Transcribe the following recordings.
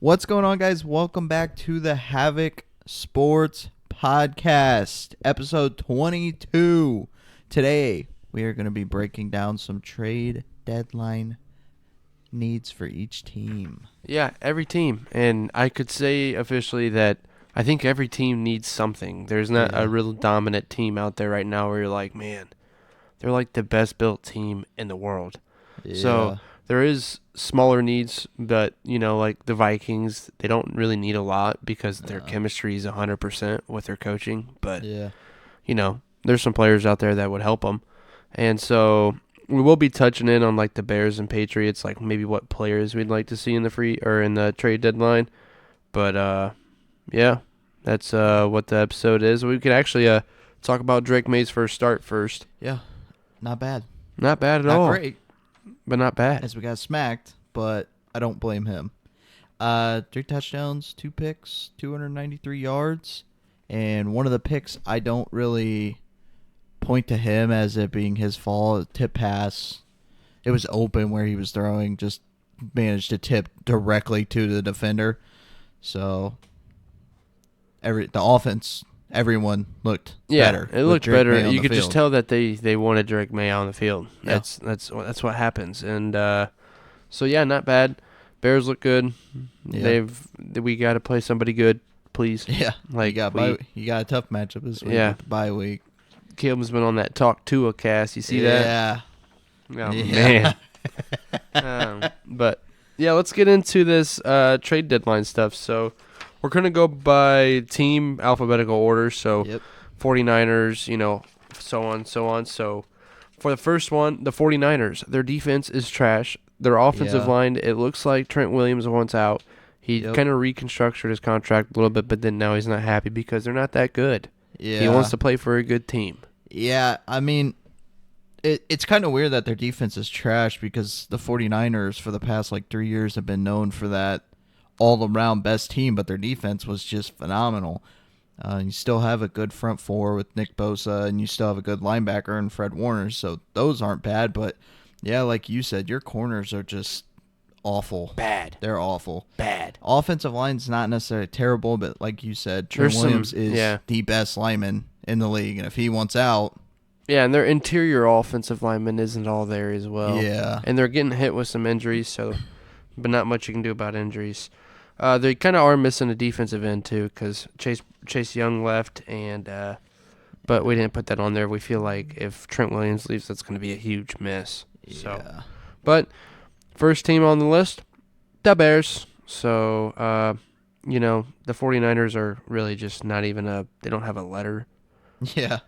What's going on, guys? Welcome back to the Havoc Sports Podcast, episode 22. Today, we are going to be breaking down some trade deadline needs for each team. Yeah, every team. And I could say officially that I think every team needs something. There's not a real dominant team out there right now where you're like, man, they're like the best built team in the world. Yeah. So there is smaller needs, but, like the Vikings, they don't really need a lot because their chemistry is 100% with their coaching. But, there's some players out there that would help them. And so we will be touching in on like the Bears and Patriots, like maybe what players we'd like to see in the trade deadline. But, yeah, that's what the episode is. We could actually talk about Drake May's first start first. Yeah, not bad. Not bad at all. Not great. But not bad. As we got smacked, but I don't blame him. 3 touchdowns, 2 picks, 293 yards. And one of the picks, I don't really point to him as it being his fault. Tip pass. It was open where he was throwing. Just managed to tip directly to the defender. So the offense, everyone looked better. It looked Drake better. May on You the could just field. tell that they wanted Drake May on the field. Yeah. That's what happens. And so yeah, not bad. Bears look good. Yeah. We got to play somebody good, please. Yeah, Like you got a tough matchup this week. Yeah. With the bye week. Caleb's been on that Talk Tua cast. You see that? Yeah. Oh man. But yeah, let's get into this trade deadline stuff. So we're gonna go by team alphabetical order. So Yep. 49ers, so on. So for the first one, the 49ers, their defense is trash. Their offensive Yeah. line, it looks like Trent Williams wants out. He Yep. kind of reconstructed his contract a little bit, but then now he's not happy because they're not that good. Yeah. He wants to play for a good team. Yeah, I mean, it's kind of weird that their defense is trash because the 49ers for the past 3 years have been known for that all-around best team, but their defense was just phenomenal. You still have a good front four with Nick Bosa, and you still have a good linebacker in Fred Warner, so those aren't bad. But, yeah, like you said, your corners are just awful. Bad. They're awful. Bad. Offensive line's not necessarily terrible, but like you said, Trent Williams is the best lineman in the league, and if he wants out... Yeah, and their interior offensive lineman isn't all there as well. Yeah. And they're getting hit with some injuries, but not much you can do about injuries. They kind of are missing a defensive end, too, because Chase Young left, but we didn't put that on there. We feel like if Trent Williams leaves, that's going to be a huge miss. Yeah. But first team on the list, the Bears. So, the 49ers are really just not even they don't have a letter. Yeah.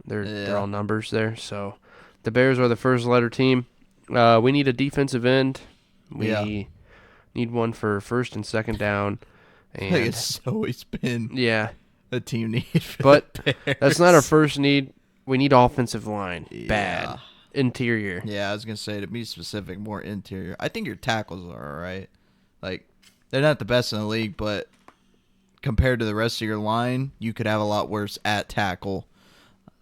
They're all numbers there. So the Bears are the first letter team. We need a defensive end. We need one for first and second down. And It's always been a team need for but the Bears. that's not our first need. We need offensive line. Yeah. Bad. Interior. Yeah, I was going to say, to be specific, more interior. I think your tackles are all right. They're not the best in the league, but compared to the rest of your line, you could have a lot worse at tackle.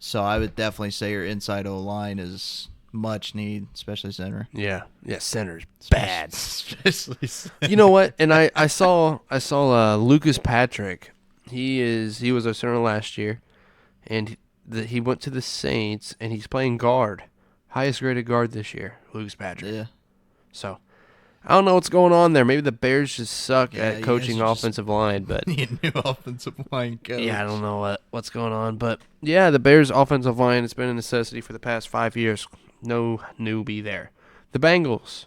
So I would definitely say your inside O-line is much need, especially center. Yeah. Yeah, center's bad. Especially center. You know what? And I saw Lucas Patrick. He was a center last year, and he went to the Saints, and he's playing guard, highest graded guard this year. Lucas Patrick. Yeah. So I don't know what's going on there. Maybe the Bears just suck Yeah, at you coaching guys are just- offensive line, but Need a new offensive line coach. yeah, I don't know what's going on. But yeah, the Bears offensive line has been a necessity for the past 5 years. No newbie there. The Bengals,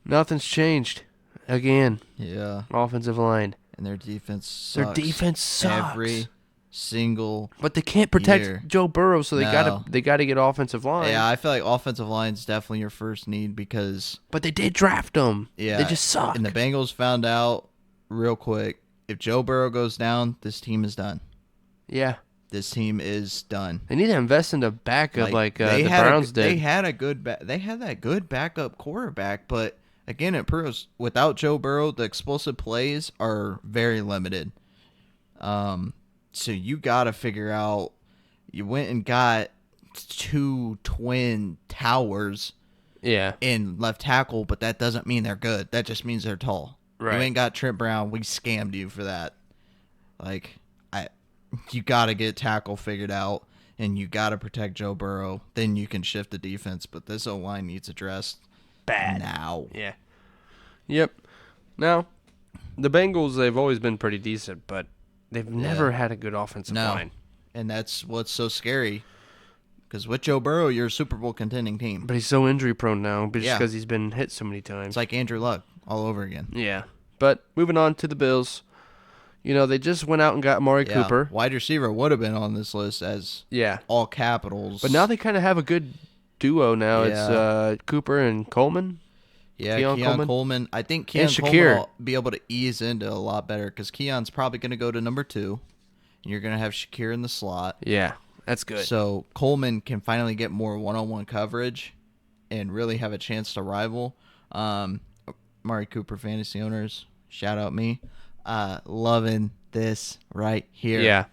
nothing's changed. Again, Yeah. offensive line. And their defense sucks. Their defense sucks. Every single... But they can't protect year. Joe Burrow, so they No. gotta get offensive line. Yeah, I feel like offensive line is definitely your first need because... But they did draft them. Yeah, They just suck. And the Bengals found out real quick, if Joe Burrow goes down, this team is done. Yeah. This team is done. They need to invest in a backup like they the had Browns They did. had a good they had that good backup quarterback, but again, it proves without Joe Burrow, the explosive plays are very limited. So you got to figure out. You went and got 2 twin towers Yeah. in left tackle, but that doesn't mean they're good. That just means they're tall. Right. You ain't got Trent Brown. We scammed you for that. Like, you got to get tackle figured out, and you got to protect Joe Burrow. Then you can shift the defense. But this O-line needs addressed bad now. Yeah. Yep. Now, the Bengals, they've always been pretty decent, but they've never had a good offensive line. And that's what's so scary. Because with Joe Burrow, you're a Super Bowl contending team. But he's so injury prone now just because he's been hit so many times. It's like Andrew Luck all over again. Yeah. But moving on to the Bills, they just went out and got Amari Cooper. Wide receiver would have been on this list as all capitals. But now they kind of have a good duo now. Yeah. It's Cooper and Coleman. Yeah, Keon Coleman. I think Keon Coleman will be able to ease into a lot better because Keon's probably going to go to number 2. And you're going to have Shakir in the slot. Yeah. That's good. So Coleman can finally get more one-on-one coverage and really have a chance to rival. Amari Cooper fantasy owners, shout out me. Loving this right here. Yeah,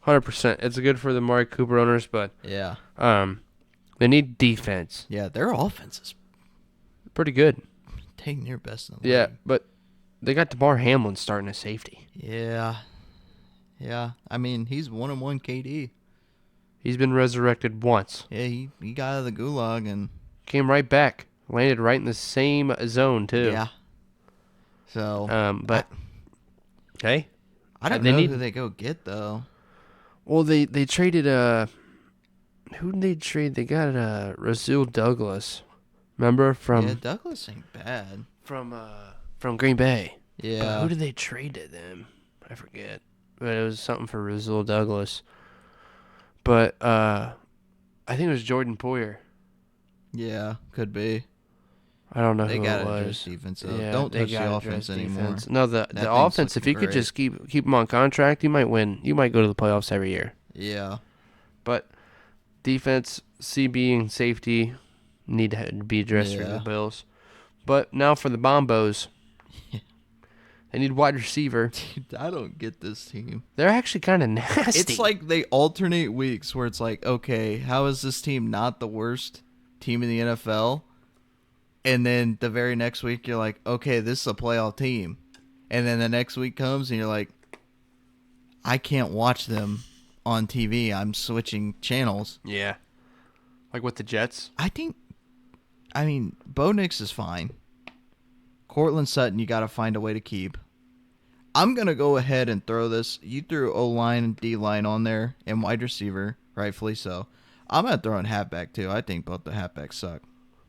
100%. It's good for the Amari Cooper owners, but they need defense. Yeah, their offense is pretty good. Taking their best in the league. league. But they got DeMar Hamlin starting at safety. Yeah. I mean, he's 1-1 KD. He's been resurrected once. Yeah, he got out of the gulag and came right back. Landed right in the same zone too. Yeah. So, but hey, I don't know who they go get though. Well, they traded who did they trade? They got Rasul Douglas. Remember from? Yeah, Douglas ain't bad. From Green Bay. Yeah. But who did they trade to them? I forget. But it was something for Rasul Douglas. But I think it was Jordan Poyer. Yeah, could be. I don't know who it was. They got to address defense, though. Yeah, don't touch the offense anymore. No, the offense, if you could just keep them on contract, you might win. You might go to the playoffs every year. Yeah. But defense, CB, and safety need to be addressed for the Bills. But now for the Bombos. They need wide receiver. Dude, I don't get this team. They're actually kind of nasty. It's like they alternate weeks where it's like, okay, how is this team not the worst team in the NFL? And then the very next week, you're like, okay, this is a playoff team. And then the next week comes and you're like, I can't watch them on TV. I'm switching channels. Yeah. Like with the Jets? I mean, Bo Nix is fine. Cortland Sutton, you got to find a way to keep. I'm going to go ahead and throw this. You threw O-line and D-line on there and wide receiver, rightfully so. I'm going to throw in halfback, too. I think both the halfbacks suck.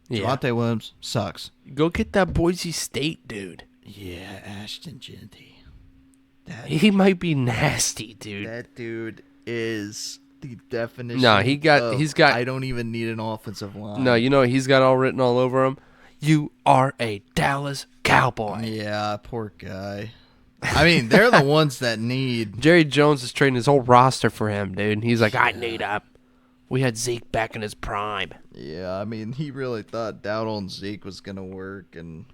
Yeah. Javonte Williams sucks. Go get that Boise State dude. Yeah, Ashton Genty. He might be nasty, dude. That dude is the definition. No, he's got. I don't even need an offensive line. No, you know what he's got all written all over him? You are a Dallas Cowboy. Yeah, poor guy. I mean, they're the ones that need. Jerry Jones is trading his whole roster for him, dude. And he's like, I need up. We had Zeke back in his prime. Yeah, I mean, he really thought Dowdle and Zeke was going to work, and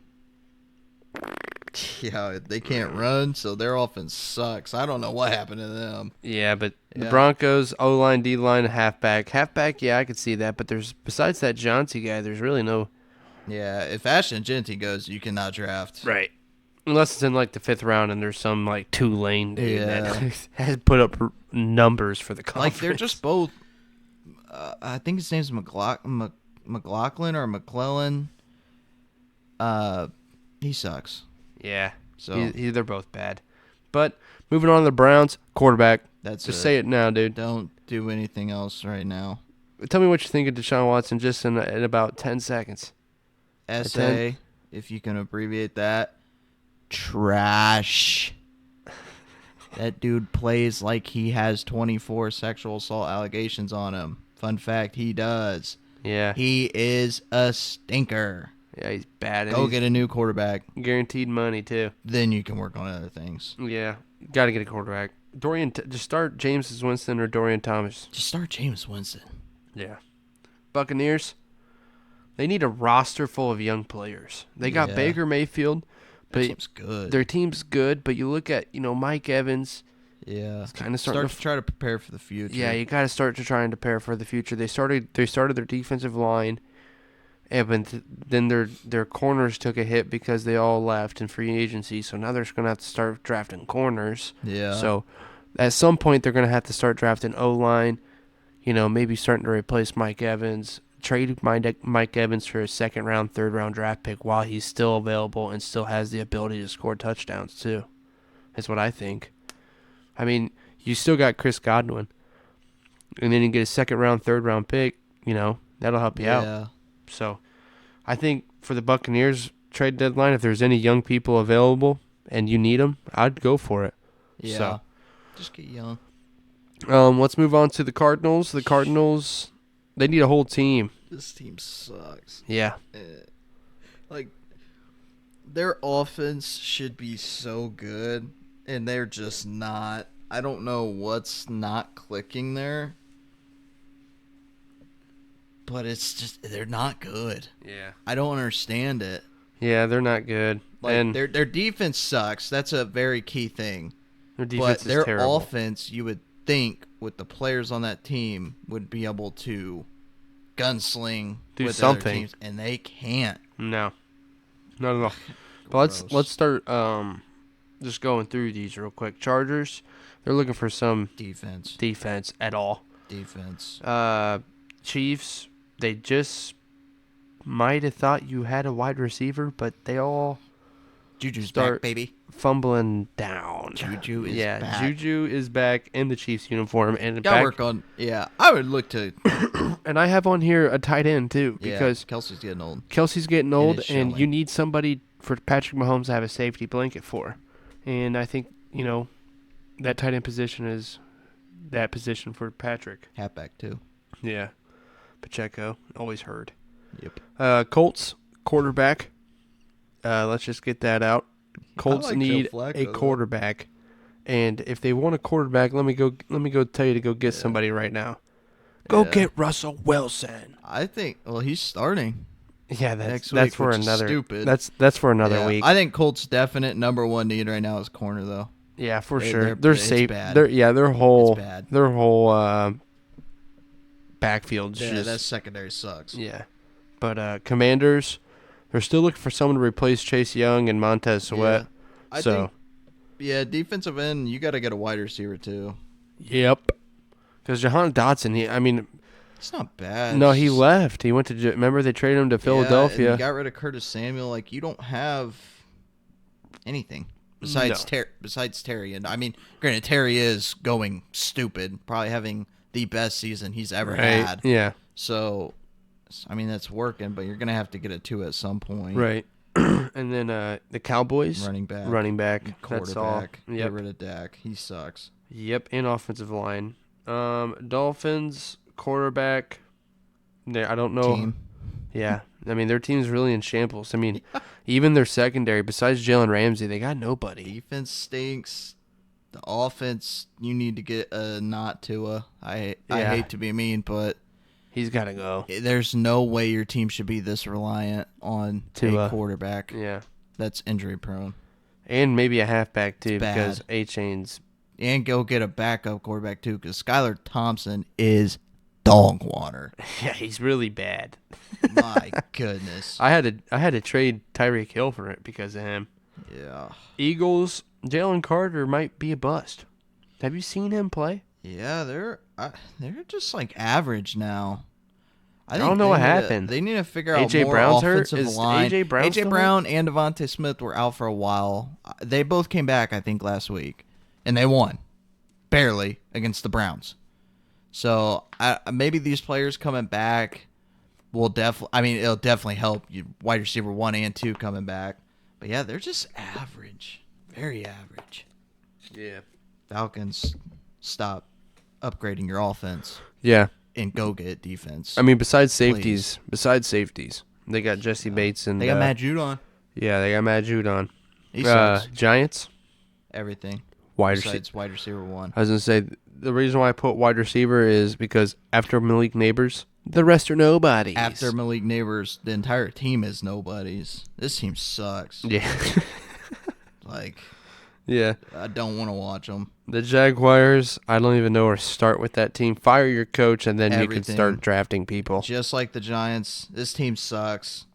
yeah, they can't run, so their offense sucks. I don't know what happened to them. Yeah, but the Broncos, O-line, D-line, halfback. Halfback, yeah, I could see that, but besides that Johnson guy, there's really no... Yeah, if Ashton Genty goes, you cannot draft. Right. Unless it's in, like, the 5th round and there's some, like, Tulane dude that has put up numbers for the conference. Like, they're just both... I think his name's McLaughlin or McClellan. He sucks. Yeah. So they're both bad. But moving on to the Browns, quarterback. Just say it now, dude. Don't do anything else right now. Tell me what you think of Deshaun Watson just in about 10 seconds. SA, if you can abbreviate that. Trash. That dude plays like he has 24 sexual assault allegations on him. Fun fact, he does. Yeah. He is a stinker. Yeah, he's bad. Go get a new quarterback. Guaranteed money, too. Then you can work on other things. Yeah. Got to get a quarterback. Just start James Winston or Dorian Thomas. Just start James Winston. Yeah. Buccaneers, they need a roster full of young players. They got Baker Mayfield. Their team's good. Their team's good, but you look at, Mike Evans. Yeah. It's kind of starting to try to prepare for the future. Yeah, you got to start to try and prepare for the future. They started their defensive line. And then their corners took a hit because they all left in free agency. So now they're going to have to start drafting corners. Yeah. So at some point they're going to have to start drafting O-line. Maybe starting to replace Mike Evans. Trade Mike Evans for a second-round, third-round draft pick while he's still available and still has the ability to score touchdowns too. That's what I think. I mean, you still got Chris Godwin. And then you get a second-round, third-round pick. That'll help you out. So I think for the Buccaneers trade deadline, if there's any young people available and you need them, I'd go for it. Yeah. So, just get young. Let's move on to the Cardinals. The Cardinals, they need a whole team. This team sucks. Yeah. Their offense should be so good, and they're just not. I don't know what's not clicking there. But it's just, they're not good. Yeah. I don't understand it. Yeah, they're not good. And their defense sucks. That's a very key thing. Their defense is terrible. But their offense, you would think, with the players on that team, would be able to gunsling do with something. Other teams, and they can't. No, not at all. But let's start just going through these real quick. Chargers, they're looking for some defense at all. Defense. Chiefs, they just might have thought you had a wide receiver, but they all Juju's back, baby. Fumbling down. Juju is back. Juju is back in the Chiefs uniform and gotta work on. Yeah, I would look to. And I have on here a tight end too because Kelsey's getting old, and you need somebody for Patrick Mahomes to have a safety blanket for, and I think that tight end position is that position for Patrick. Halfback too. Yeah, Pacheco always heard. Yep. Colts quarterback. Let's just get that out. Colts need a quarterback, and if they want a quarterback, let me go tell you to go get somebody right now. Go get Russell Wilson. I think. Well, he's starting. Yeah, that's for another. Stupid. That's for another week. I think Colts' definite number one need right now is corner, though. Yeah, for sure. They're safe. Bad. Their whole backfield. Yeah, that secondary sucks. Yeah, but Commanders, they're still looking for someone to replace Chase Young and Montez Sweat. I think, defensive end, you got to get a wide receiver too. Yep. Because Jahan Dotson, it's not bad. No, he left. He went to. Remember, they traded him to Philadelphia. And you got rid of Curtis Samuel. You don't have anything besides Terry. And granted, Terry is going stupid, probably having the best season he's ever had. Yeah. So, that's working, but you're gonna have to get a 2 at some point. Right. And then the Cowboys, running back, quarterback. That's all. Yep. Get rid of Dak. He sucks. Yep, and offensive line. Dolphins quarterback. I don't know. Team. Yeah, their team's really in shambles. Even their secondary, besides Jalen Ramsey, they got nobody. Defense stinks. The offense, you need to get a not Tua. I hate to be mean, but he's got to go. There's no way your team should be this reliant on Tua. A quarterback. Yeah, that's injury prone. And maybe a halfback too, because A-Chain's. And go get a backup quarterback too, because Skylar Thompson is dog water. Yeah, he's really bad. My goodness. I had to trade Tyreek Hill for it because of him. Yeah. Eagles, Jalen Carter might be a bust. Have you seen him play? Yeah, they're just average now. I don't know what happened. They need to figure out AJ more Brown's offensive hurt. Is line. AJ Brown and Devontae Smith were out for a while. They both came back, I think, last week. And they won, barely, against the Browns. So maybe these players coming back will definitely. It'll definitely help you. Wide receiver 1 and 2 coming back, but yeah, they're just average, very average. Yeah. Falcons, stop upgrading your offense. Yeah. And go get defense. Besides safeties, they got Jesse Bates and they got Matt Judon. Yeah, they got Matt Judon. Giants, everything. Besides wide receiver 1. I was gonna say the reason why I put wide receiver is because after Malik Neighbors, the rest are nobodies. After Malik Neighbors, the entire team is nobodies. This team sucks. Yeah. Yeah. I don't want to watch them. The Jaguars, I don't even know where to start with that team. Fire your coach, and then you can start drafting people. Just like the Giants, this team sucks.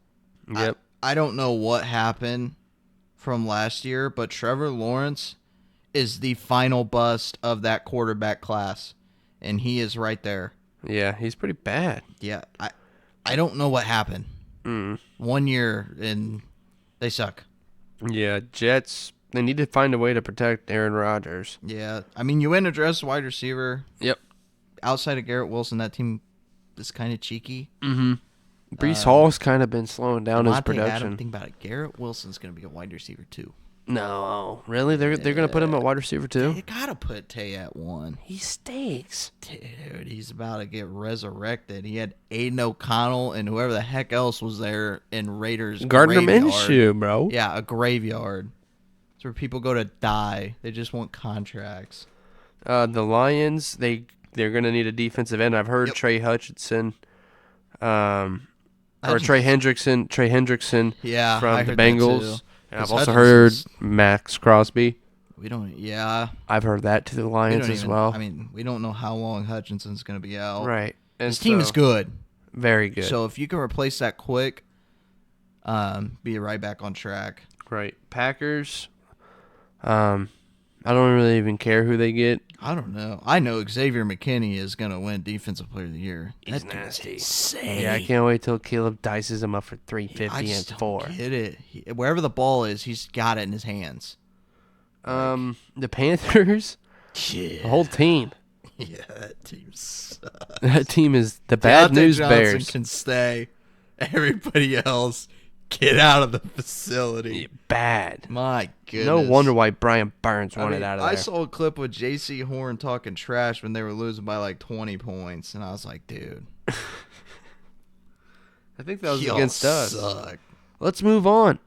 Yep. I don't know what happened from last year, but Trevor Lawrence is the final bust of that quarterback class, and he is right there. Yeah, he's pretty bad. Yeah, I don't know what happened. 1 year, and they suck. Yeah, Jets, they need to find a way to protect Aaron Rodgers. Yeah, I mean, you win a dress wide receiver. Yep. Outside of Garrett Wilson, that team is kind of cheeky. Mm-hmm. Brees Hall's kind of been slowing down his production. Think about it. Garrett Wilson's going to be a wide receiver too. No, really? They're going to put him at wide receiver too? They got to put Tay at 1. He stinks. Dude, he's about to get resurrected. He had Aiden O'Connell and whoever the heck else was there in Raiders Gardner graveyard. Minshew, bro. Yeah, a graveyard. It's where people go to die. They just want contracts. The Lions, they're going to need a defensive end. I've heard Trey Hutchinson, or Trey Hendrickson yeah, from the Bengals. And I've also heard Max Crosby. I've heard that to the Lions as well. I mean, we don't know how long Hutchinson's going to be out. Right. And his team is good. Very good. So if you can replace that quick, be right back on track. Right. Packers, I don't really even care who they get. I don't know. I know Xavier McKinney is going to win Defensive Player of the Year. He's nasty. Insane. Yeah, I can't wait till Caleb dices him up for 350 and 4. Get it. Wherever the ball is, he's got it in his hands. The Panthers, the whole team. Yeah, that team sucks. That team is the bad news Johnson bears. Can stay. Everybody else, get out of the facility. Bad. My goodness. No wonder why Brian Burns wanted out of there. I saw a clip with J.C. Horn talking trash when they were losing by like 20 points, and I was like, dude. I think that was against us. Suck. Let's move on.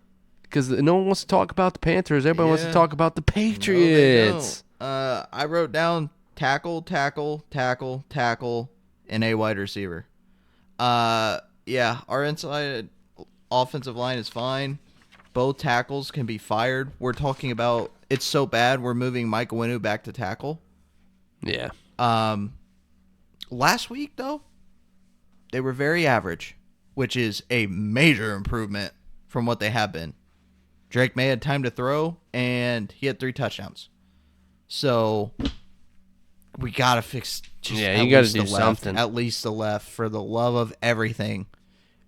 Because no one wants to talk about the Panthers. Everybody wants to talk about the Patriots. No, I wrote down tackle, and a wide receiver. Yeah, our inside offensive line is fine. Both tackles can be fired. We're talking about it's so bad we're moving Mike Winu back to tackle. Yeah. Last week, though, they were very average, which is a major improvement from what they have been. Drake May had time to throw, and he had 3 touchdowns. So we got to fix you got to do something. At least the left, for the love of everything.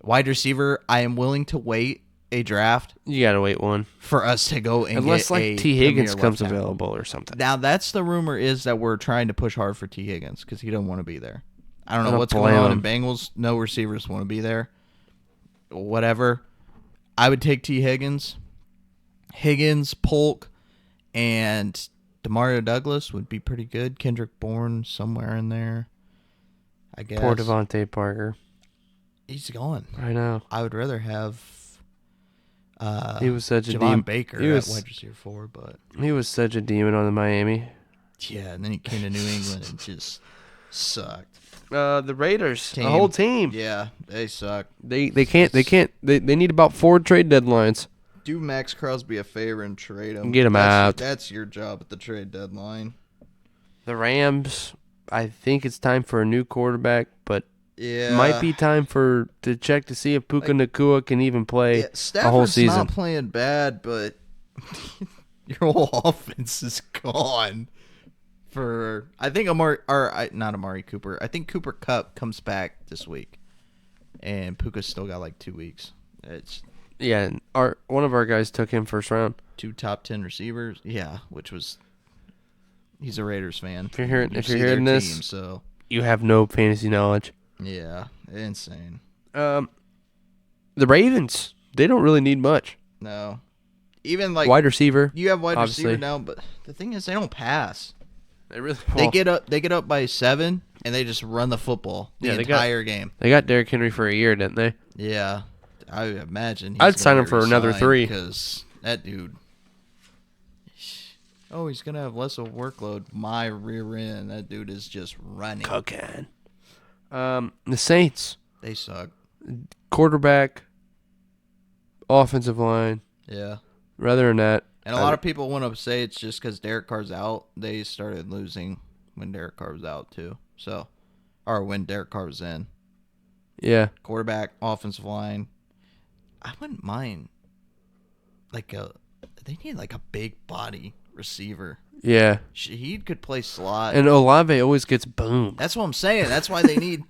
Wide receiver, I am willing to wait a draft. You got to wait one. For us to go and unless get like T. Higgins comes available or something. Now, that's the rumor is that we're trying to push hard for T. Higgins because he don't want to be there. I don't know what's going on in Bengals. No receivers want to be there. Whatever. I would take T. Higgins, Polk, and Demario Douglas would be pretty good. Kendrick Bourne somewhere in there, I guess. Poor Devontae Parker. He's gone. I know. I would rather have he was such a demon Baker at wide receiver 4, but he was such a demon on the Miami. Yeah, and then he came to New England and just sucked. The Raiders, the whole team. Yeah, they suck. They need about 4 trade deadlines. Do Max Crosby a favor and trade him. Get him out. That's your job at the trade deadline. The Rams, I think it's time for a new quarterback, but yeah, it might be time to check to see if Puka Nacua can even play a whole season. Stafford's not playing bad, but your whole offense is gone. I think not Amari Cooper. I think Cooper Kupp comes back this week, and Puka's still got like 2 weeks. Yeah, one of our guys took him first round. 2 top 10 receivers. Yeah, he's a Raiders fan. If you're hearing this, team, so you have no fantasy knowledge. Yeah, insane. The Ravens, they don't really need much. No, even like wide receiver. You have wide obviously. receiver now, but the thing is, they don't pass. They really They get up by 7, and they just run the football the entire game. They got Derrick Henry for a year, didn't they? Yeah, I imagine. I'd sign him for another 3 because that dude. Oh, he's gonna have less of a workload. My rear end, that dude is just running. Cooking. The Saints. They suck. Quarterback, offensive line. Yeah. Rather than that, And a lot of people want to say it's just because Derek Carr's out. They started losing when Derek Carr was out too. So, or when Derek Carr was in. Yeah. Quarterback, offensive line. I wouldn't mind they need like a big body receiver. Yeah. He could play slot. And Olave always gets boomed. That's what I'm saying. That's why they need.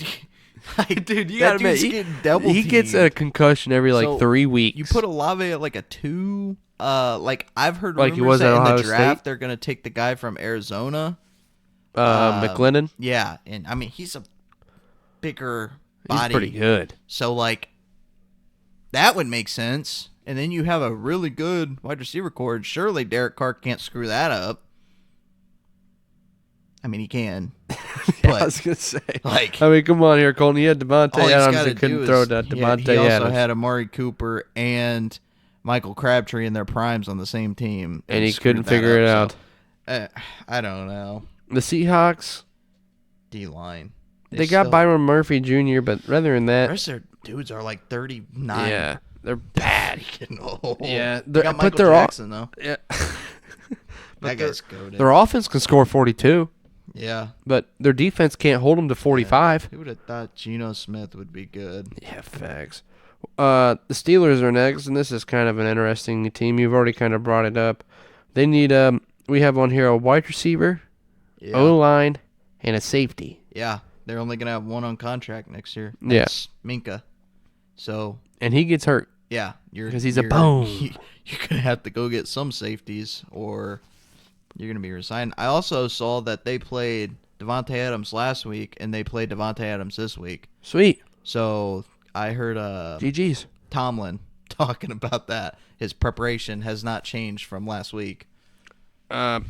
Dude, you gotta admit, he gets a concussion every 3 weeks. You put Olave at like a 2. I've heard like rumors that in the State? draft they're gonna take the guy from Arizona, McLennan. Yeah, and I mean he's a bigger body. He's pretty good. So that would make sense. And then you have a really good wide receiver core. Surely Derek Carr can't screw that up. I mean, he can. But, I was going to say. I mean, come on here, Colton. He had Devontae Adams and couldn't throw to Devontae Adams. He also had Amari Cooper and Michael Crabtree in their primes on the same team. And he couldn't figure it out. I don't know. The Seahawks. D-line. They got Byron Murphy Jr., but rather than that. The rest of their dudes are like 39. Yeah. They're bad. Yeah. They got Michael Jackson, though. Yeah. That guy's goated. Their offense can score 42. Yeah. But their defense can't hold them to 45. Yeah. Who would have thought Geno Smith would be good? Yeah, facts. The Steelers are next, and this is kind of an interesting team. You've already kind of brought it up. They need we have on here a wide receiver, O-line, and a safety. Yeah. They're only going to have one on contract next year. That's Minka. So. And he gets hurt. Yeah. Because he's a bone. You're going to have to go get some safeties or you're going to be resigned. I also saw that they played Devontae Adams last week and they played Devontae Adams this week. Sweet. So I heard GG's. Tomlin talking about that. His preparation has not changed from last week. Yeah.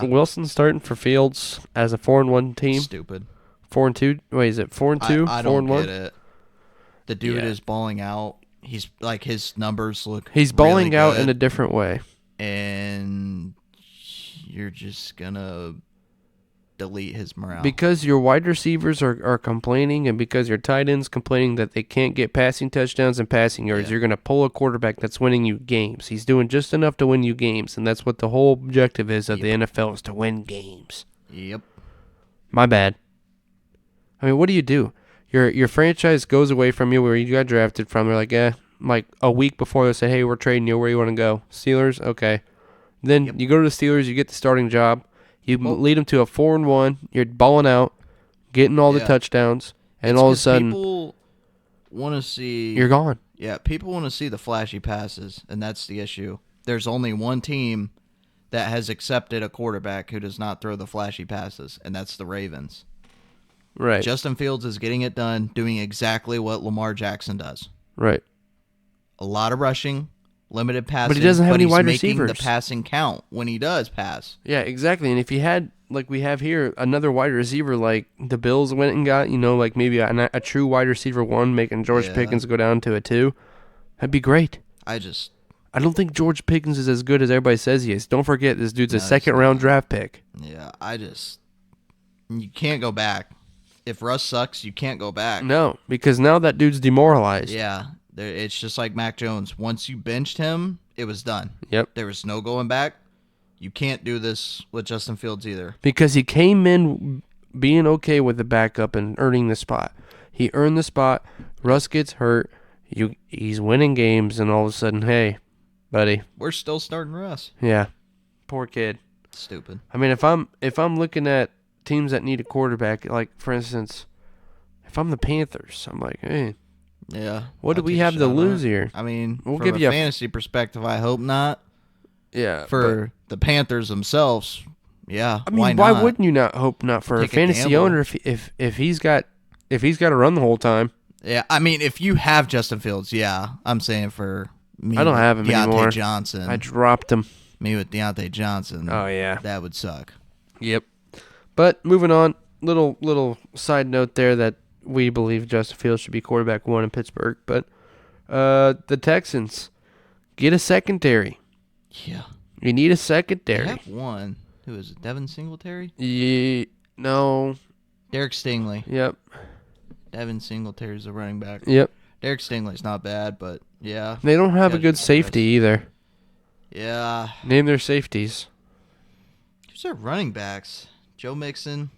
Wilson starting for Fields as a 4-1 team. Stupid. 4-2. Wait, is it 4-2? I don't get it. The dude is balling out. He's his numbers look. He's balling really out in a different way. And you're just gonna delete his morale because your wide receivers are complaining, and because your tight ends complaining that they can't get passing touchdowns and passing yards. You're gonna pull a quarterback that's winning you games. He's doing just enough to win you games, and that's what the whole objective is of the NFL is to win games. Yep. My bad. I mean, what do? Your franchise goes away from you where you got drafted from. They're like a week before they say, hey, we're trading you. Where you want to go? Steelers? Okay. Then you go to the Steelers, you get the starting job. You lead them to a 4-1. You're balling out, getting all the touchdowns, and all of a sudden people want to see you're gone. Yeah, people want to see the flashy passes, and that's the issue. There's only one team that has accepted a quarterback who does not throw the flashy passes, and that's the Ravens. Right. Justin Fields is getting it done, doing exactly what Lamar Jackson does. Right. A lot of rushing, limited passing, but he doesn't have any wide making receivers. The passing count when he does pass. Yeah, exactly. And if he had, like we have here, another wide receiver, like the Bills went and got, like maybe a true wide receiver 1, making George Pickens go down to a 2, that'd be great. I don't think George Pickens is as good as everybody says he is. Don't forget, this dude's a second-round draft pick. Yeah, you can't go back. If Russ sucks, you can't go back. No, because now that dude's demoralized. Yeah, it's just like Mac Jones. Once you benched him, it was done. Yep. There was no going back. You can't do this with Justin Fields either. Because he came in being okay with the backup and earning the spot. He earned the spot. Russ gets hurt. He's winning games, and all of a sudden, hey, buddy. We're still starting Russ. Yeah. Poor kid. Stupid. I mean, if I'm looking at teams that need a quarterback, like for instance, if I'm the Panthers, I'm like, hey, what do we have to lose here? I mean, we'll from give you a fantasy perspective, I hope not. Yeah, for the Panthers themselves, I mean, why wouldn't you hope not for a fantasy owner if he's got to run the whole time? Yeah, I mean, if you have Justin Fields, I'm saying for me, I don't have him anymore. Deontay Johnson, I dropped him. Me with Deontay Johnson. Oh yeah, that would suck. Yep. But moving on, little side note there that we believe Justin Fields should be quarterback 1 in Pittsburgh. But the Texans get a secondary. Yeah. You need a secondary. They have one. Who is it? Devin Singletary? No. Derek Stingley. Yep. Devin Singletary's the running back. Yep. Derek Stingley's not bad, but yeah. They don't have a good safety either. Yeah. Name their safeties. Who's their running backs? Joe Mixon.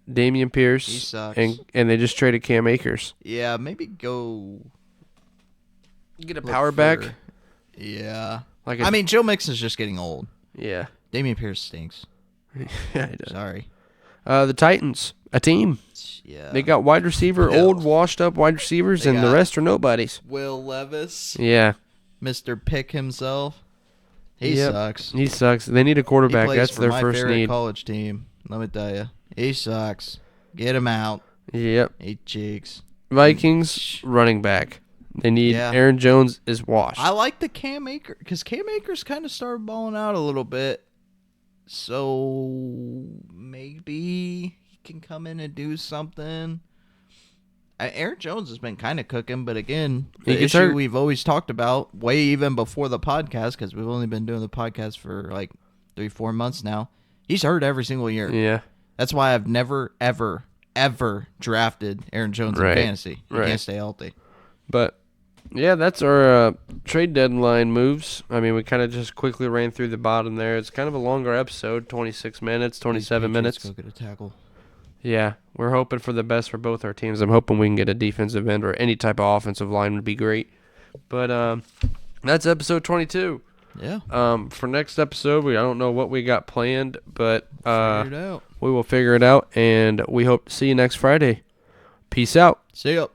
Dameon Pierce. He sucks. And they just traded Cam Akers. Yeah, maybe go get a power back. Yeah. I mean, Joe Mixon's just getting old. Yeah. Dameon Pierce stinks. Yeah, he does. Sorry. The Titans, a team. Yeah. They got wide receiver, old, washed up wide receivers, and the rest are nobodies. Will Levis. Yeah. Mr. Pick himself. He sucks. He sucks. They need a quarterback. That's their first need. College team. Let me tell you. He sucks. Get him out. Yep. Eat cheeks. Vikings, running back. They need Aaron Jones is washed. I like the Cam Akers because Cam Akers kind of started balling out a little bit. So maybe he can come in and do something. Aaron Jones has been kind of cooking, but again, the issue we've always talked about, way even before the podcast, because we've only been doing the podcast for like 3-4 months now. He's hurt every single year. Yeah. That's why I've never, ever, ever drafted Aaron Jones in fantasy. He can't stay healthy. But, yeah, that's our trade deadline moves. I mean, we kind of just quickly ran through the bottom there. It's kind of a longer episode, 26 minutes, 27 minutes. Go get a tackle. Yeah, we're hoping for the best for both our teams. I'm hoping we can get a defensive end or any type of offensive line would be great. But that's episode 22. Yeah. For next episode, I don't know what we got planned, but figure it out. We will figure it out, and we hope to see you next Friday. Peace out. See ya.